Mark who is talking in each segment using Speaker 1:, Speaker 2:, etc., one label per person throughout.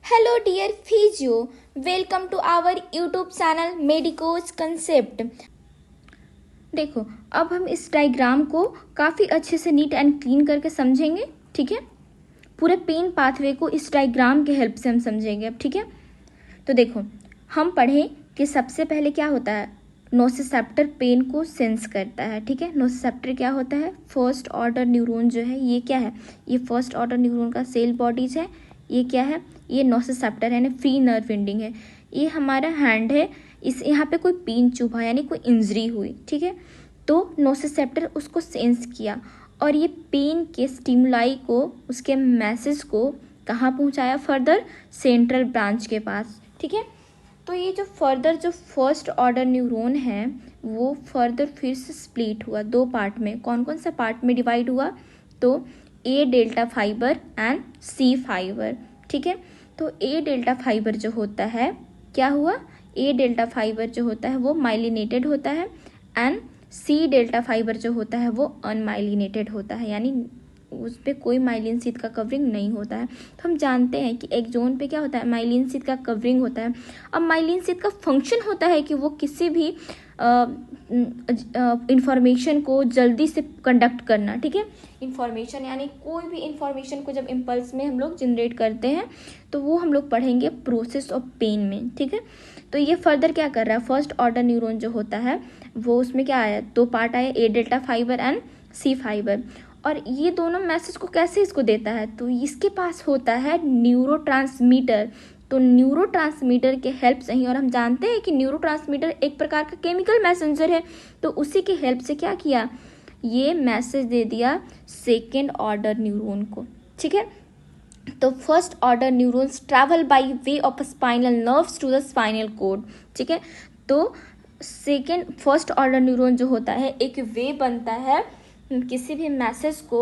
Speaker 1: Hello dear Physio, welcome to our YouTube channel Medico's Concept। देखो, अब हम इस डायग्राम को काफ़ी अच्छे से नीट एंड क्लीन करके समझेंगे। ठीक है, पूरे पेन पाथवे को इस डायग्राम के हेल्प से हम समझेंगे अब। ठीक है, तो देखो हम पढ़ें कि सबसे पहले क्या होता है। नोसिसेप्टर पेन को सेंस करता है। ठीक है, नोसिसेप्टर क्या होता है, फर्स्ट ऑर्डर न्यूरॉन जो है ये क्या है, ये फर्स्ट ऑर्डर न्यूरॉन का सेल बॉडीज है। ये क्या है, ये नोसिसेप्टर है, फ्री नर्व एंडिंग है। ये हमारा हैंड है, इस यहाँ पे कोई पेन चुभा यानी कोई इंजरी हुई। ठीक है, तो नोसिसेप्टर उसको सेंस किया और ये पेन के स्टिमुलाई को, उसके मैसेज को कहाँ पहुँचाया, फर्दर सेंट्रल ब्रांच के पास। ठीक है, तो ये जो फर्दर जो फर्स्ट ऑर्डर न्यूरॉन है वो फर्दर फिर से स्प्लिट हुआ दो पार्ट में। कौन कौन सा पार्ट में डिवाइड हुआ, तो A delta fibre and C fibre. ठीक है, तो ए डेल्टा फाइबर जो होता है क्या हुआ, ए डेल्टा फाइबर जो होता है वो माइलिनेटेड होता है एंड सी डेल्टा फाइबर जो होता है वो अनमाइलिनेटेड होता है, यानी उस पर कोई माइलिन शीथ का कवरिंग नहीं होता है। तो हम जानते हैं कि एक जोन पे क्या होता है, माइलिन शीथ का कवरिंग होता है। अब माइलिन शीथ का फंक्शन होता है कि वो किसी भी इंफॉर्मेशन को जल्दी से कंडक्ट करना। ठीक है, इंफॉर्मेशन यानी कोई भी इंफॉर्मेशन को जब इम्पल्स में हम लोग जनरेट करते हैं तो वो हम लोग पढ़ेंगे प्रोसेस ऑफ पेन में। ठीक है, तो ये फर्दर क्या कर रहा है, फर्स्ट ऑर्डर न्यूरॉन जो होता है वो उसमें क्या आया, दो पार्ट आया, A delta fibre and C fibre. और ये दोनों मैसेज को कैसे इसको देता है, तो इसके पास होता है न्यूरोट्रांसमीटर। तो न्यूरोट्रांसमीटर के हेल्प से ही, और हम जानते हैं कि न्यूरोट्रांसमीटर एक प्रकार का केमिकल मैसेंजर है, तो उसी के हेल्प से क्या किया, ये मैसेज दे दिया सेकेंड ऑर्डर न्यूरॉन को। ठीक है, तो first order neurons travel by way of spinal nerves to the spinal cord. ठीक है, तो फर्स्ट ऑर्डर न्यूरॉन जो होता है एक वे बनता है किसी भी मैसेज को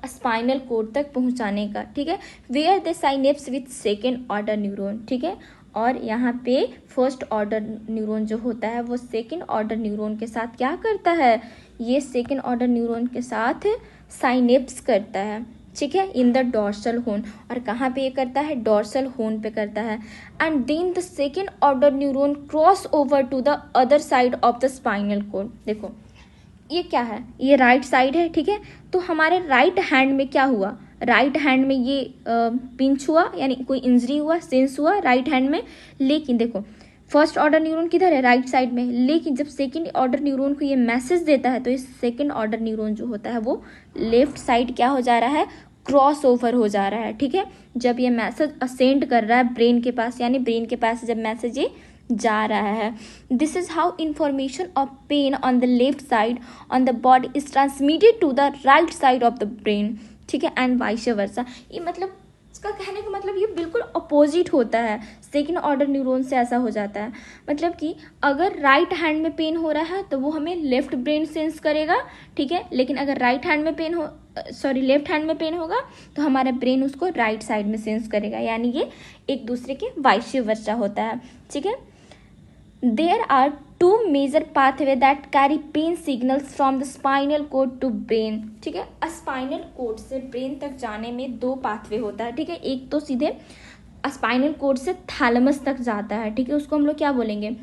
Speaker 1: स्पाइनल कोड तक पहुंचाने का। ठीक है, where the synapse with second order neuron. ठीक है, और यहाँ पे फर्स्ट ऑर्डर न्यूरॉन जो होता है वो सेकेंड ऑर्डर न्यूरॉन के साथ क्या करता है, ये सेकेंड ऑर्डर न्यूरॉन के साथ साइनेप्स करता है। ठीक है, इन द डॉर्सल होर्न, और कहाँ पे ये करता है, डॉर्सल होर्न पे करता है। And then the second order neuron cross over to the other side of the spinal cord. देखो ये क्या है, ये राइट साइड है। ठीक है, तो हमारे राइट हैंड में क्या हुआ, राइट हैंड में ये पिंच हुआ यानी कोई इंजरी हुआ, सेंस हुआ राइट हैंड में। लेकिन देखो फर्स्ट ऑर्डर न्यूरॉन किधर है, राइट साइड में। लेकिन जब सेकंड ऑर्डर न्यूरॉन को ये मैसेज देता है तो इस सेकंड ऑर्डर न्यूरॉन जो होता है वो लेफ्ट साइड क्या हो जा रहा है, क्रॉस ओवर हो जा रहा है। ठीक है, जब ये मैसेज असेंड कर रहा है ब्रेन के पास, यानी ब्रेन के पास जब मैसेज ये जा रहा है। This is how information of pain on the left side on the body is transmitted to the right side of the brain. ठीक है, एंड वाइस वर्सा। ये मतलब इसका कहने का मतलब ये बिल्कुल अपोजिट होता है, सेकेंड ऑर्डर न्यूरॉन से ऐसा हो जाता है। मतलब कि अगर राइट हैंड में पेन हो रहा है तो वो हमें लेफ्ट ब्रेन सेंस करेगा। ठीक है, लेकिन अगर लेफ्ट हैंड में पेन होगा तो हमारा ब्रेन उसको राइट साइड में सेंस करेगा, यानी ये एक दूसरे के वाइस वर्सा होता है। ठीक है, there are two major pathway that carry pain signals from the spinal cord to brain। ठीक है, स्पाइनल कोड से ब्रेन तक जाने में दो पाथवे होता है। ठीक है, एक तो सीधे स्पाइनल कोड से थैलेमस तक जाता है। ठीक है, उसको हम लोग क्या बोलेंगे,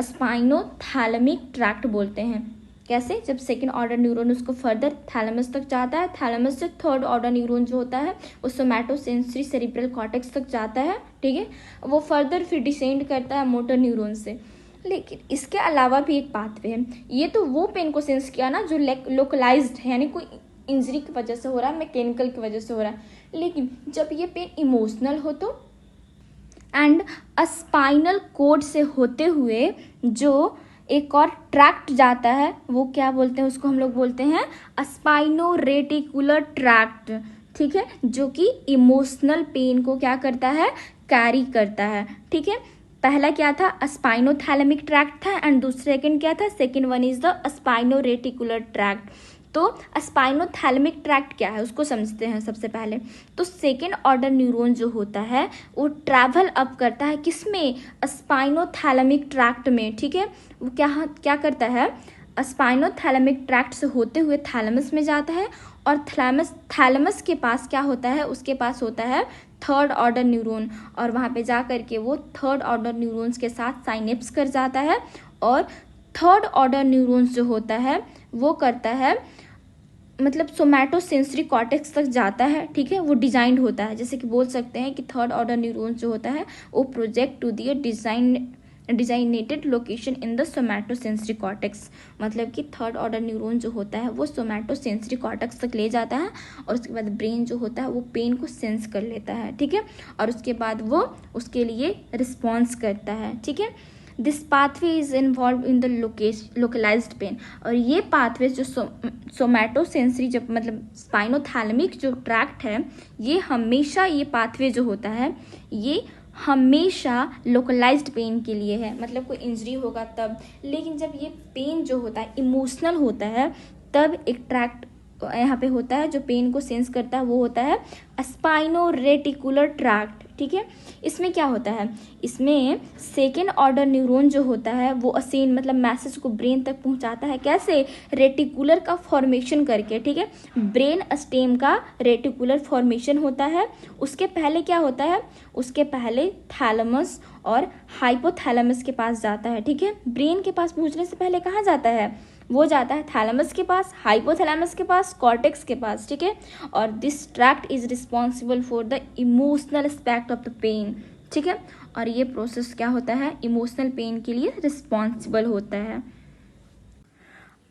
Speaker 1: स्पाइनोथैलेमिक ट्रैक्ट बोलते हैं। कैसे, जब सेकेंड ऑर्डर न्यूरॉन उसको फर्दर थैलेमस तक जाता है, थैलेमस से थर्ड ऑर्डर न्यूरॉन जो होता है वो सोमैटोसेंसरी सेरिब्रल कॉर्टेक्स तक जाता है। ठीक है, वो फर्दर फिर डिसेंड करता है मोटर न्यूरॉन से। लेकिन इसके अलावा भी एक पाथवे है, ये तो वो पेन को सेंस किया ना जो लोकलाइज्ड है, यानी कोई इंजरी की वजह से हो रहा है, मैकेनिकल की वजह से हो रहा है। लेकिन जब ये पेन इमोशनल हो तो एंड स्पाइनल कोड से होते हुए जो एक और ट्रैक्ट जाता है वो क्या बोलते हैं, उसको हम लोग बोलते हैं स्पाइनोरेटिकुलर ट्रैक्ट। ठीक है, जो कि इमोशनल पेन को क्या करता है, कैरी करता है। ठीक है, पहला क्या था, स्पाइनोथैलेमिक ट्रैक्ट था एंड दूसरा सेकंड क्या था, second one is the spinoreticular tract. तो स्पाइनोथैलेमिक ट्रैक्ट क्या है उसको समझते हैं सबसे पहले। तो सेकेंड ऑर्डर न्यूरॉन जो होता है वो ट्रैवल अप करता है किसमें, स्पाइनोथैलेमिक ट्रैक्ट में। ठीक है, वो क्या करता है, स्पाइनोथैलेमिक ट्रैक्ट से होते हुए थैलेमस में जाता है, और थैलेमस के पास क्या होता है, उसके पास होता है थर्ड ऑर्डर न्यूरॉन, और वहाँ पे जा कर के वो थर्ड ऑर्डर न्यूरॉन्स के साथ साइनेप्स कर जाता है, और थर्ड ऑर्डर न्यूरॉन्स जो होता है वो करता है मतलब सोमैटोसेंसरी कॉर्टेक्स तक जाता है, ठीक है, वो डिजाइंड होता है। जैसे कि बोल सकते हैं कि थर्ड ऑर्डर न्यूरॉन्स जो होता है वो project to the designated location in the somatosensory cortex, मतलब कि थर्ड ऑर्डर न्यूरॉन जो होता है वो सोमैटोसेंसरी कॉर्टेक्स तक ले जाता है, और उसके बाद ब्रेन जो होता है वो पेन को सेंस कर लेता है, ठीक है, और उसके बाद वो उसके लिए रिस्पॉन्स करता है, ठीक है। This pathway is involve in the localized pain, और ये पाथवे जो सोमैटोसेंसरी जब मतलब स्पाइनोथैलेमिक जो ट्रैक्ट है, ये हमेशा ये पाथवे जो होता है ये हमेशा लोकलाइज्ड पेन के लिए है, मतलब कोई इंजरी होगा तब। लेकिन जब ये पेन जो होता है इमोशनल होता है तब एक ट्रैक्ट यहाँ पे होता है जो पेन को सेंस करता है, वो होता है स्पाइनोरेटिकुलर ट्रैक्ट, ठीक है। इसमें क्या होता है, इसमें सेकेंड ऑर्डर न्यूरॉन जो होता है वो असेन मतलब मैसेज को ब्रेन तक पहुंचाता है, कैसे, रेटिकुलर का फॉर्मेशन करके, ठीक है। ब्रेन स्टेम का रेटिकुलर फॉर्मेशन होता है। उसके पहले क्या होता है, उसके पहले थैलेमस और हाइपोथैलेमस के पास जाता है, ठीक है। ब्रेन के पास पहुंचने से पहले कहाँ जाता है, वो जाता है थैलेमस के पास, हाइपोथैलेमस के पास, कॉर्टेक्स के पास, ठीक है। और this tract is responsible for the emotional aspect of the pain, ठीक है। और ये प्रोसेस क्या होता है, इमोशनल पेन के लिए रिस्पॉन्सिबल होता है।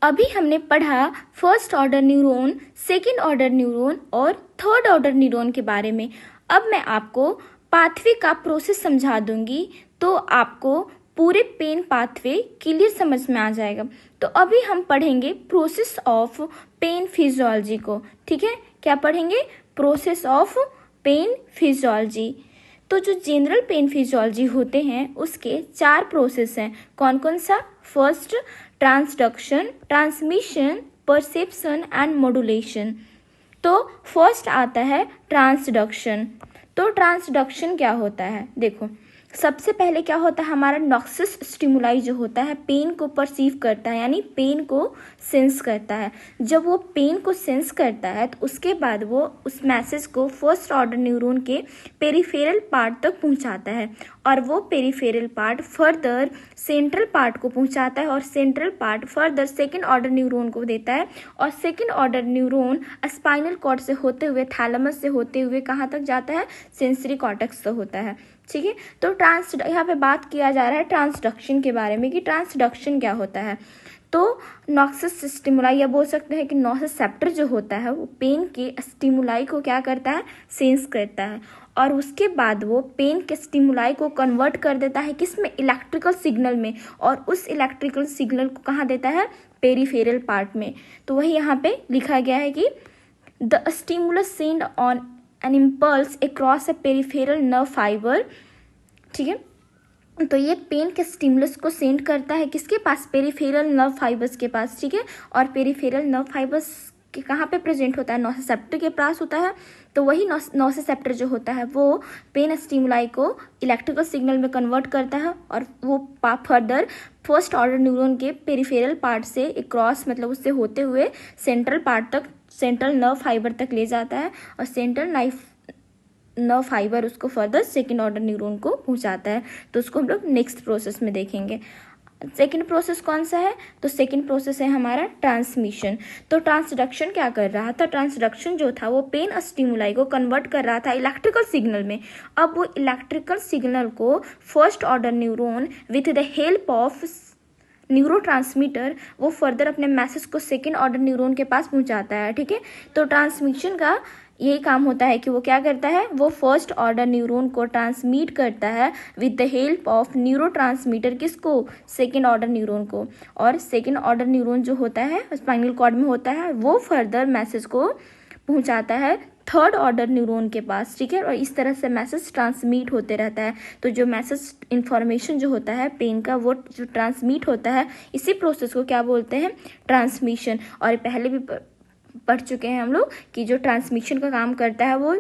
Speaker 1: अभी हमने पढ़ा first order neuron, second order neuron और थर्ड ऑर्डर न्यूरॉन के बारे में। अब मैं आपको पाथवे का प्रोसेस समझा दूंगी तो आपको पूरे पेन पाथवे क्लियर समझ में आ जाएगा। तो अभी हम पढ़ेंगे प्रोसेस ऑफ पेन फिजियोलॉजी को, ठीक है। क्या पढ़ेंगे, प्रोसेस ऑफ पेन फिजियोलॉजी। तो जो जनरल पेन फिजियोलॉजी होते हैं उसके 4 प्रोसेस हैं। कौन कौन सा, first transduction, transmission, perception and modulation. तो फर्स्ट आता है ट्रांसडक्शन। तो ट्रांसडक्शन क्या होता है, देखो सबसे पहले क्या होता है, हमारा नॉक्सिस स्टिमुलाई जो होता है पेन को परसीव करता है, यानी पेन को सेंस करता है। जब वो पेन को सेंस करता है तो उसके बाद वो उस मैसेज को फर्स्ट ऑर्डर न्यूरॉन के पेरिफेरल पार्ट तक पहुंचाता है, और वो peripheral part further central part को पहुंचाता है, और central part further second order neuron को देता है, और second order neuron spinal cord से होते हुए थैलेमस से होते हुए कहाँ तक जाता है, सेंसरी कॉर्टेक्स तक होता है, ठीक है। तो यहाँ पे बात किया जा रहा है ट्रांसडक्शन के बारे में कि ट्रांसडक्शन क्या होता है। तो नॉक्सिस स्टिमुलाई, या बोल सकते हैं कि नोसिसेप्टर जो होता है वो पेन के स्टिमुलाई को क्या करता है, सेंस करता है, और उसके बाद वो पेन के स्टिमुलाई को कन्वर्ट कर देता है किस में, इलेक्ट्रिकल सिग्नल में, और उस इलेक्ट्रिकल सिग्नल को कहाँ देता है, पेरिफेरल पार्ट में। तो वही यहाँ पे लिखा गया है कि the stimulus send on an impulse across a peripheral nerve fibre, ठीक है। तो ये पेन के स्टिमुलस को सेंड करता है किसके पास, पेरिफेरल नर्व फाइबर्स के पास, ठीक है। और पेरिफेरल नर्व फाइबर्स के कहाँ पे प्रेजेंट होता है, नोसिसेप्टर के पास होता है। तो वही नोसिसेप्टर जो होता है वो पेन स्टिमुलाई को इलेक्ट्रिकल सिग्नल में कन्वर्ट करता है, और वो फर्दर फर्स्ट ऑर्डर न्यूरॉन के पेरिफेरल पार्ट से क्रॉस मतलब उससे होते हुए सेंट्रल पार्ट तक, सेंट्रल नर्व फाइबर तक ले जाता है, और सेंट्रल नर्व फाइबर उसको फर्दर सेकेंड ऑर्डर न्यूरॉन को पहुंचाता है। तो उसको हम लोग नेक्स्ट प्रोसेस में देखेंगे। सेकेंड प्रोसेस कौन सा है, तो सेकेंड प्रोसेस है हमारा ट्रांसमिशन। तो ट्रांसडक्शन क्या कर रहा था, ट्रांसडक्शन जो था वो पेन स्टिमुलाई को कन्वर्ट कर रहा था इलेक्ट्रिकल सिग्नल में। अब वो इलेक्ट्रिकल सिग्नल को first order neuron with the help of neurotransmitter वो फर्दर अपने मैसेज को सेकेंड ऑर्डर न्यूरॉन के पास पहुंचाता है, ठीक है। तो ट्रांसमिशन का यही काम होता है कि वो क्या करता है, वो फर्स्ट ऑर्डर न्यूरॉन को ट्रांसमिट करता है with the help of neurotransmitter, किसको, सेकेंड ऑर्डर न्यूरॉन को। और सेकेंड ऑर्डर न्यूरॉन जो होता है स्पाइनल कॉर्ड में होता है, वो फर्दर मैसेज को पहुंचाता है थर्ड ऑर्डर न्यूरॉन के पास, ठीक है। और इस तरह से मैसेज ट्रांसमिट होते रहता है। तो जो मैसेज इन्फॉर्मेशन जो होता है पेन का वो जो ट्रांसमिट होता है, इसी प्रोसेस को क्या बोलते हैं, ट्रांसमिशन। और पहले भी पढ़ चुके हैं हम लोग कि जो ट्रांसमिशन का काम करता है वो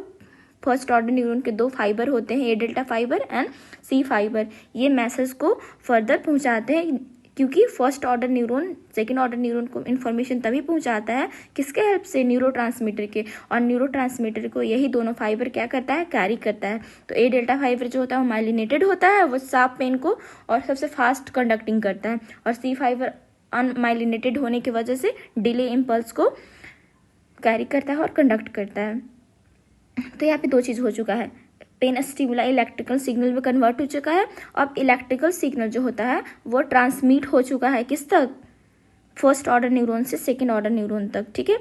Speaker 1: फर्स्ट ऑर्डर न्यूरॉन के 2 फाइबर होते हैं, A delta fibre and C fibre. ये मैसेज को फर्दर पहुंचाते हैं क्योंकि first order neuron second order neuron को इन्फॉर्मेशन तभी पहुंचाता है किसके हेल्प से, न्यूरोट्रांसमीटर के, और न्यूरोट्रांसमीटर को यही दोनों फाइबर क्या करता है, कैरी करता है। तो ए डेल्टा फाइबर जो होता है वो माइलिनेटेड होता है, वो शार्प पेन को और सबसे फास्ट कंडक्टिंग करता है, और सी फाइबर अनमाइलिनेटेड होने की वजह से डिले इम्पल्स को कैरी करता है और कंडक्ट करता है। तो यहाँ पे दो चीज़ हो चुका है, पेन स्टिमुलाई इलेक्ट्रिकल सिग्नल में कन्वर्ट हो चुका है। अब इलेक्ट्रिकल सिग्नल जो होता है वो ट्रांसमिट हो चुका है किस तक, फर्स्ट ऑर्डर न्यूरॉन से सेकेंड ऑर्डर न्यूरॉन तक, ठीक है।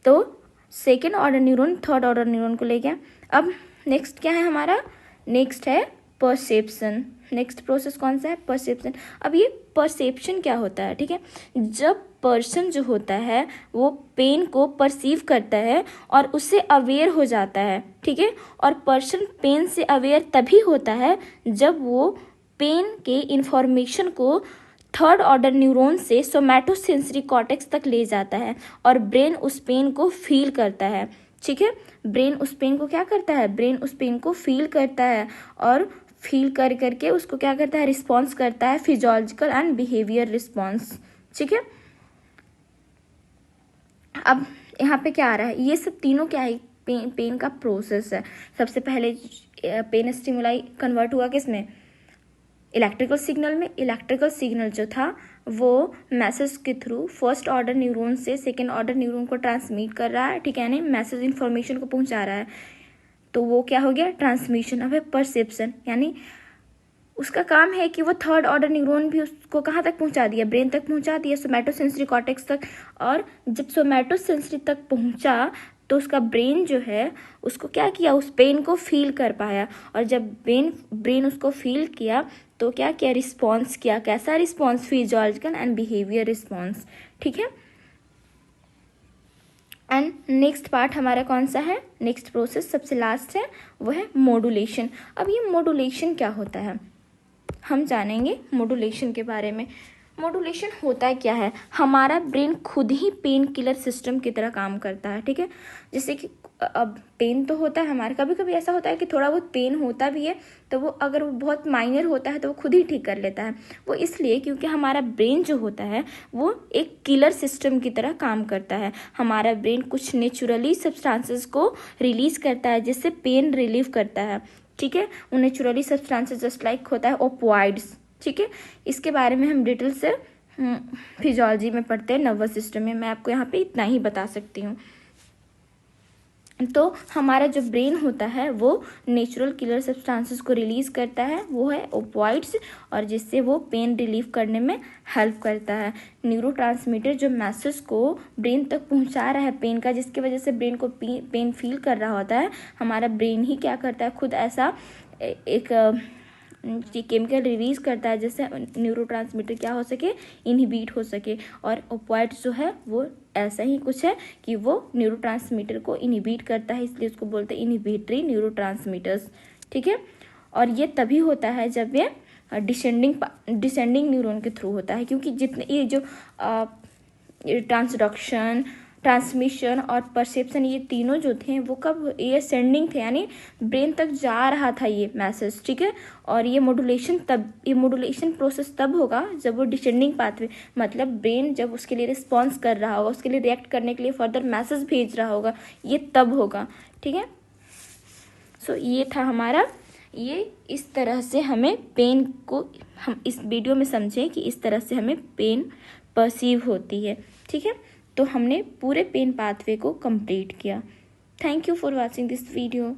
Speaker 1: तो second order neuron third order neuron को ले गया। अब नेक्स्ट क्या है हमारा, नेक्स्ट है परसेप्शन। नेक्स्ट प्रोसेस कौन सा है, परसेप्शन। अब ये परसेप्शन क्या होता है, ठीक है, जब पर्सन जो होता है वो पेन को परसीव करता है और उससे अवेयर हो जाता है, ठीक है। और पर्सन पेन से अवेयर तभी होता है जब वो पेन के इंफॉर्मेशन को थर्ड ऑर्डर न्यूरॉन से सोमैटोसेंसरी कॉर्टेक्स तक ले जाता है और ब्रेन उस पेन को फील करता है, ठीक है। ब्रेन उस पेन को क्या करता है, ब्रेन उस पेन को फील करता है और फील कर करके उसको क्या करता है, रिस्पॉन्स करता है, फिजियोलॉजिकल एंड बिहेवियर रिस्पॉन्स, ठीक है। अब यहाँ पे क्या आ रहा है, ये सब तीनों क्या है, पेन का प्रोसेस है। सबसे पहले पेन स्टिमुलाई कन्वर्ट हुआ किसमें, इलेक्ट्रिकल सिग्नल में। इलेक्ट्रिकल सिग्नल जो था वो मैसेज के थ्रू फर्स्ट ऑर्डर न्यूरॉन से सेकेंड ऑर्डर न्यूरॉन को ट्रांसमिट कर रहा है, ठीक है, यानी मैसेज इन्फॉर्मेशन को पहुंचा रहा है, तो वो क्या हो गया, ट्रांसमिशन। अब है परसेप्शन, यानी उसका काम है कि वो थर्ड ऑर्डर न्यूरॉन भी उसको कहाँ तक पहुंचा दिया, ब्रेन तक पहुंचा दिया, सोमैटोसेंसरी कॉर्टेक्स तक। और जब सोमैटोसेंसरी तक पहुंचा तो उसका ब्रेन जो है उसको क्या किया, उस पेन को फील कर पाया, और जब ब्रेन उसको फील किया तो क्या किया, रिस्पॉन्स किया। कैसा response, physiological and behaviour response, ठीक है। एंड नेक्स्ट पार्ट हमारा कौन सा है, नेक्स्ट प्रोसेस सबसे लास्ट है, वो है मॉड्यूलेशन। अब ये मॉड्यूलेशन क्या होता है, हम जानेंगे मॉड्यूलेशन के बारे में। मॉड्यूलेशन होता क्या है, हमारा ब्रेन खुद ही पेन किलर सिस्टम की तरह काम करता है, ठीक है। जैसे कि अब पेन तो होता है हमारा, कभी कभी ऐसा होता है कि थोड़ा बहुत पेन होता भी है, तो वो अगर वो बहुत माइनर होता है तो वो खुद ही ठीक कर लेता है। वो इसलिए क्योंकि हमारा ब्रेन जो होता है वो एक किलर सिस्टम की तरह काम करता है। हमारा ब्रेन कुछ नेचुरली सब्सटेंसेस को रिलीज करता है जिससे पेन रिलीव करता है, ठीक है। वो नेचुरली सब्सटेंसेस जस्ट लाइक होता है ओपियोइड्स, ठीक है। इसके बारे में हम डिटेल से फिजियोलॉजी में पढ़ते हैं, नर्वस सिस्टम में। मैं आपको यहाँ पे इतना ही बता सकती हूँ। तो हमारा जो ब्रेन होता है वो नेचुरल किलर सब्सटेंसेस को रिलीज करता है, वो है ओपियोइड्स, और जिससे वो पेन रिलीफ करने में हेल्प करता है। न्यूरोट्रांसमीटर जो मैसेज को ब्रेन तक पहुंचा रहा है पेन का, जिसकी वजह से ब्रेन को पेन फील कर रहा होता है, हमारा ब्रेन ही क्या करता है, खुद ऐसा एक केमिकल रिलीज करता है जिससे न्यूरोट्रांसमीटर क्या हो सके, इनहिबिट हो सके। और ओपियोइड्स जो है वो ऐसा ही कुछ है कि वो न्यूरोट्रांसमीटर को इनहिबिट करता है, इसलिए उसको बोलते हैं इनहिबिटरी न्यूरोट्रांसमीटर्स, ठीक है। और ये तभी होता है जब ये डिसेंडिंग न्यूरॉन के थ्रू होता है, क्योंकि जितने ये जो ट्रांसडक्शन, ट्रांसमिशन और परसेप्शन, ये तीनों जो थे वो कब, ये सेंडिंग थे, यानी ब्रेन तक जा रहा था ये मैसेज, ठीक है। और ये मॉड्यूलेशन प्रोसेस तब होगा जब वो डिसेंडिंग पाथवे, मतलब ब्रेन जब उसके लिए रिस्पॉन्स कर रहा होगा, उसके लिए रिएक्ट करने के लिए फर्दर मैसेज भेज रहा होगा, ये तब होगा, ठीक है। सो ये था हमारा, ये इस तरह से हमें पेन को, हम इस वीडियो में समझें कि इस तरह से हमें पेन परसीव होती है, ठीक है। तो हमने पूरे पेन पाथवे को कंप्लीट किया। Thank you for watching this video.